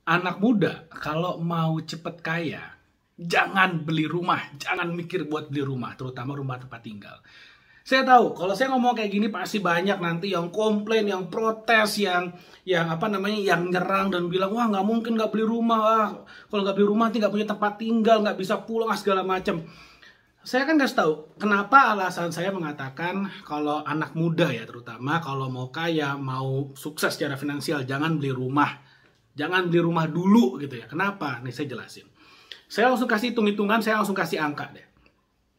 Anak muda kalau mau cepet kaya, jangan beli rumah, jangan mikir buat beli rumah, terutama rumah tempat tinggal. Saya tahu kalau saya ngomong kayak gini pasti banyak nanti yang komplain, yang protes, yang apa namanya, yang nyerang dan bilang wah nggak mungkin nggak beli rumah, wah kalau nggak beli rumah nanti nggak punya tempat tinggal, nggak bisa pulang segala macam. Saya kan kasih tahu kenapa alasan saya mengatakan kalau anak muda ya terutama kalau mau kaya, mau sukses secara finansial jangan beli rumah. Jangan beli rumah dulu gitu ya. Kenapa? Nih saya jelasin. Saya langsung kasih hitung-hitungan, saya langsung kasih angka deh.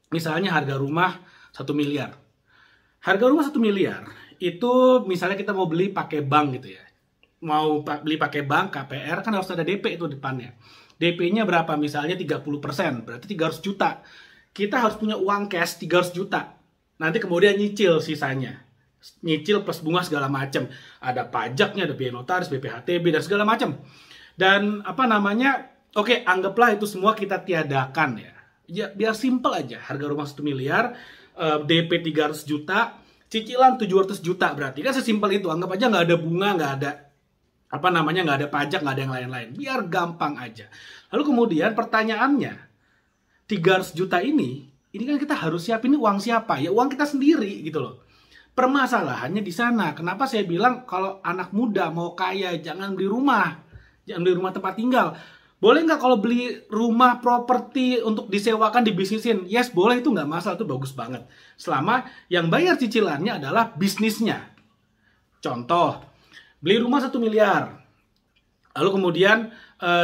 Misalnya harga rumah 1 miliar. Harga rumah 1 miliar itu misalnya kita mau beli pakai bank gitu ya. Mau beli pakai bank, KPR kan harus ada DP itu depannya. DP-nya berapa? Misalnya 30%, berarti 300 juta. Kita harus punya uang cash 300 juta. Nanti kemudian nyicil sisanya. Nyicil plus bunga segala macam. Ada pajaknya, ada biaya notaris, BPHTB dan segala macam. Dan apa namanya? Oke, anggaplah itu semua kita tiadakan ya. Ya biar simple aja. Harga rumah 1 miliar, DP 300 juta, cicilan 700 juta berarti kan sesimpel itu. Anggap aja nggak ada bunga, nggak ada apa namanya, nggak ada pajak, nggak ada yang lain-lain. Biar gampang aja. Lalu kemudian pertanyaannya, 300 juta ini kan kita harus siapin uang siapa? Ya uang kita sendiri gitu loh. Permasalahannya di sana. Kenapa saya bilang kalau anak muda mau kaya jangan beli rumah. Jangan beli rumah tempat tinggal. Boleh nggak kalau beli rumah properti untuk disewakan, dibisnisin? Yes, boleh, itu nggak masalah, itu bagus banget. Selama yang bayar cicilannya adalah bisnisnya. Contoh, beli rumah 1 miliar. Lalu kemudian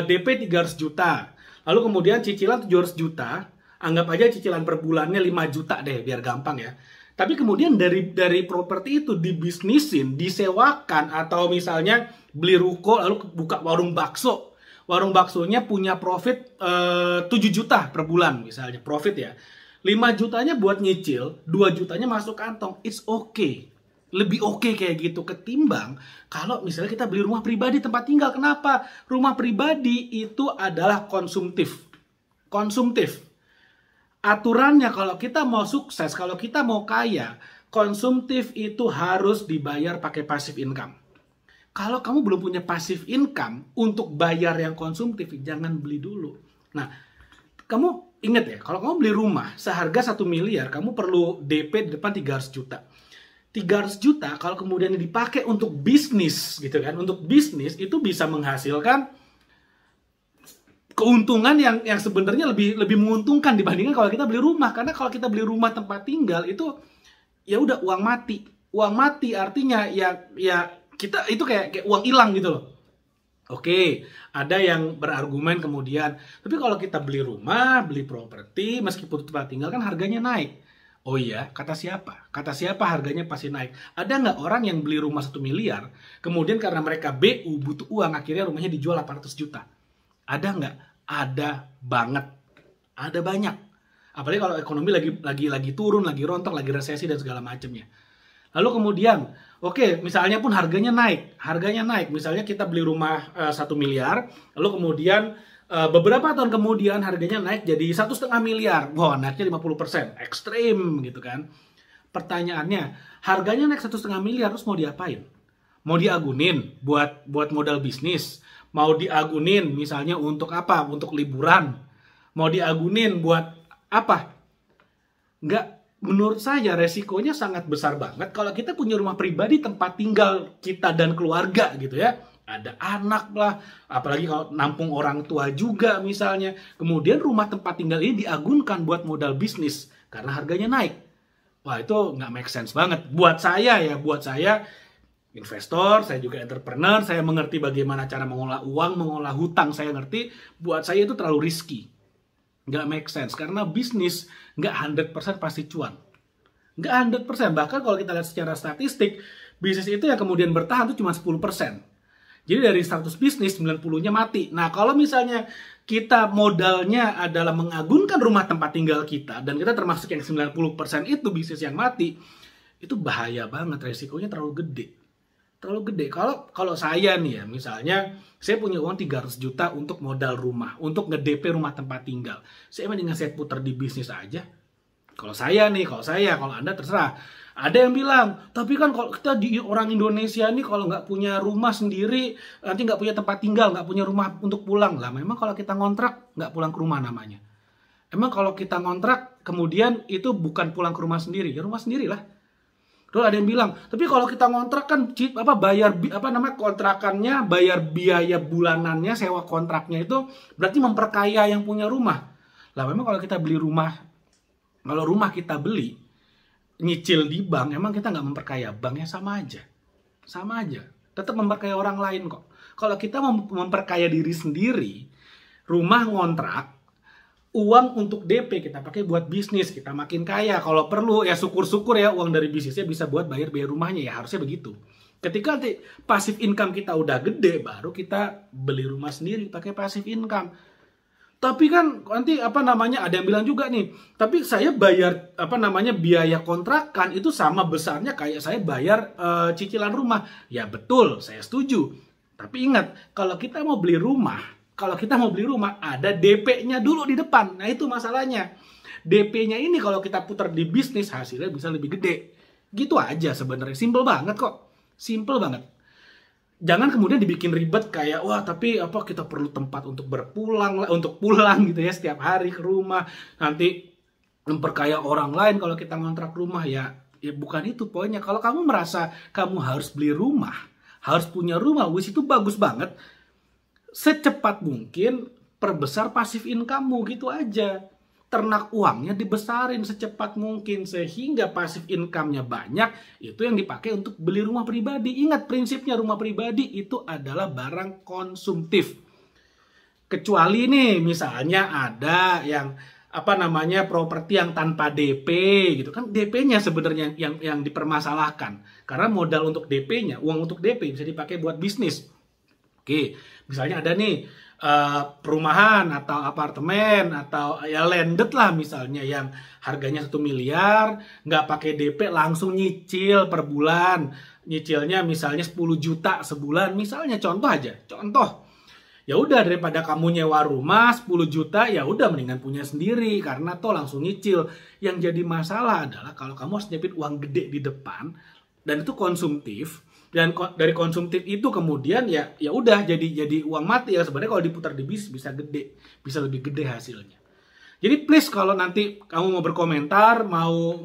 DP 300 juta. Lalu kemudian cicilan 700 juta. Anggap aja cicilan per bulannya 5 juta deh, biar gampang ya. Tapi kemudian dari properti itu dibisnisin, disewakan, atau misalnya beli ruko lalu buka warung bakso. Warung baksonya punya profit 7 juta per bulan misalnya, profit ya. 5 jutanya buat nyicil, 2 jutanya masuk kantong. It's okay. Lebih oke kayak gitu ketimbang kalau misalnya kita beli rumah pribadi tempat tinggal. Kenapa? Rumah pribadi itu adalah konsumtif. Konsumtif. Aturannya kalau kita mau sukses, kalau kita mau kaya, konsumtif itu harus dibayar pakai passive income. Kalau kamu belum punya passive income untuk bayar yang konsumtif, jangan beli dulu. Nah, kamu ingat ya, kalau kamu beli rumah seharga 1 miliar, kamu perlu DP di depan 300 juta. 300 juta kalau kemudian dipakai untuk bisnis gitu kan, untuk bisnis itu bisa menghasilkan keuntungan yang sebenarnya lebih menguntungkan dibandingkan kalau kita beli rumah. Karena kalau kita beli rumah tempat tinggal itu ya udah uang mati. Uang mati artinya ya kita itu kayak uang hilang gitu loh. Oke, ada yang berargumen kemudian, tapi kalau kita beli rumah, beli properti, meskipun tempat tinggal kan harganya naik. Oh iya, kata siapa? Kata siapa harganya pasti naik? Ada nggak orang yang beli rumah 1 miliar, kemudian karena mereka BU butuh uang, akhirnya rumahnya dijual 800 juta? Ada nggak? Ada banget. Ada banyak. Apalagi kalau ekonomi lagi turun, lagi rontok, lagi resesi dan segala macamnya. Lalu kemudian, oke, misalnya pun harganya naik. Misalnya kita beli rumah 1 miliar, lalu kemudian beberapa tahun kemudian harganya naik jadi 1,5 miliar. Wah, naiknya 50%. Ekstrim gitu kan. Pertanyaannya, harganya naik 1,5 miliar, terus mau diapain? Mau diagunin buat modal bisnis? Mau diagunin misalnya untuk apa? Untuk liburan? Mau diagunin buat apa? Nggak, menurut saya resikonya sangat besar banget kalau kita punya rumah pribadi tempat tinggal kita dan keluarga gitu ya. Ada anak lah, apalagi kalau nampung orang tua juga misalnya. Kemudian rumah tempat tinggal ini diagunkan buat modal bisnis karena harganya naik. Wah, itu nggak make sense banget. Buat saya investor, saya juga entrepreneur, saya mengerti bagaimana cara mengolah uang, mengolah hutang, saya ngerti. Buat saya itu terlalu risky. Nggak make sense, karena bisnis nggak 100% pasti cuan. Nggak 100%, bahkan kalau kita lihat secara statistik, bisnis itu yang kemudian bertahan itu cuma 10%. Jadi dari 100 bisnis, 90-nya mati. Nah, kalau misalnya kita modalnya adalah mengagunkan rumah tempat tinggal kita, dan kita termasuk yang 90% itu bisnis yang mati, itu bahaya banget, resikonya terlalu gede. Kalau saya nih ya, misalnya saya punya uang 300 juta untuk modal rumah, untuk nge-DP rumah tempat tinggal. Saya mendingan saya putar di bisnis aja. Kalau Anda terserah. Ada yang bilang, tapi kan kalau kita di orang Indonesia nih kalau nggak punya rumah sendiri, nanti nggak punya tempat tinggal, nggak punya rumah untuk pulang. Lah memang kalau kita ngontrak, nggak pulang ke rumah namanya. Emang kalau kita ngontrak, kemudian itu bukan pulang ke rumah sendiri, ya rumah sendirilah. Terus ada yang bilang, tapi kalau kita ngontrak kan bayar kontrakannya, bayar biaya bulanannya, sewa kontraknya itu berarti memperkaya yang punya rumah. Lah memang kalau kita beli rumah, kalau rumah kita beli nyicil di bank, emang kita nggak memperkaya bank? Ya sama aja, tetap memperkaya orang lain kok. Kalau kita memperkaya diri sendiri, rumah ngontrak, uang untuk DP kita pakai buat bisnis, kita makin kaya. Kalau perlu ya syukur-syukur ya uang dari bisnisnya bisa buat bayar rumahnya, ya harusnya begitu. Ketika nanti passive income kita udah gede, baru kita beli rumah sendiri pakai passive income. Tapi kan nanti ada yang bilang juga nih, tapi saya bayar biaya kontrakan itu sama besarnya kayak saya bayar cicilan rumah. Ya betul, saya setuju. Tapi ingat, kalau kita mau beli rumah ada DP-nya dulu di depan. Nah itu masalahnya. DP-nya ini kalau kita putar di bisnis hasilnya bisa lebih gede. Gitu aja sebenarnya, simple banget kok. Simple banget. Jangan kemudian dibikin ribet kayak wah tapi kita perlu tempat untuk pulang gitu ya setiap hari ke rumah, nanti memperkaya orang lain kalau kita ngontrak rumah. Ya bukan itu poinnya. Kalau kamu merasa kamu harus beli rumah, harus punya rumah, itu bagus banget. Secepat mungkin perbesar passive income-mu, gitu aja. Ternak uangnya dibesarin secepat mungkin sehingga passive income-nya banyak, itu yang dipakai untuk beli rumah pribadi. Ingat prinsipnya, rumah pribadi itu adalah barang konsumtif. Kecuali nih misalnya ada yang properti yang tanpa DP gitu kan, DP-nya sebenarnya yang dipermasalahkan. Karena modal untuk DP-nya, uang untuk DP bisa dipakai buat bisnis. Oke, misalnya ada nih perumahan atau apartemen atau ya landed lah misalnya yang harganya 1 miliar, nggak pakai DP langsung nyicil per bulan, nyicilnya misalnya 10 juta sebulan misalnya, contoh. Ya udah, daripada kamu nyewa rumah 10 juta, ya udah mendingan punya sendiri karena toh langsung nyicil. Yang jadi masalah adalah kalau kamu harus nyepit uang gede di depan dan itu konsumtif. Dan dari konsumtif itu kemudian ya udah jadi uang mati ya. Sebenarnya kalau diputar di bisnis bisa lebih gede hasilnya. Jadi please kalau nanti kamu mau berkomentar, mau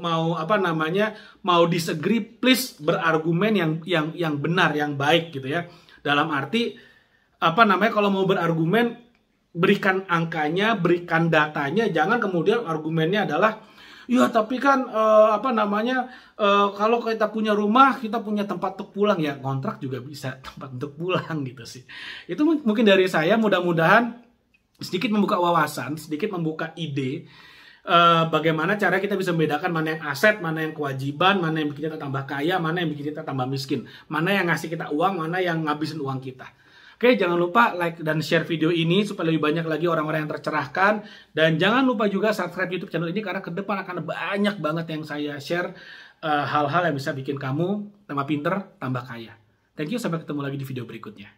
disagree, please berargumen yang benar, yang baik gitu ya. Dalam arti kalau mau berargumen berikan angkanya, berikan datanya, jangan kemudian argumennya adalah ya tapi kan kalau kita punya rumah, kita punya tempat untuk pulang. Ya kontrak juga bisa tempat untuk pulang gitu sih. Itu mungkin dari saya, mudah-mudahan sedikit membuka wawasan, sedikit membuka ide bagaimana cara kita bisa membedakan mana yang aset, mana yang kewajiban, mana yang bikin kita tambah kaya, mana yang bikin kita tambah miskin, mana yang ngasih kita uang, mana yang ngabisin uang kita. Oke, jangan lupa like dan share video ini supaya lebih banyak lagi orang-orang yang tercerahkan. Dan jangan lupa juga subscribe YouTube channel ini karena ke depan akan banyak banget yang saya share hal-hal yang bisa bikin kamu tambah pinter, tambah kaya. Thank you, sampai ketemu lagi di video berikutnya.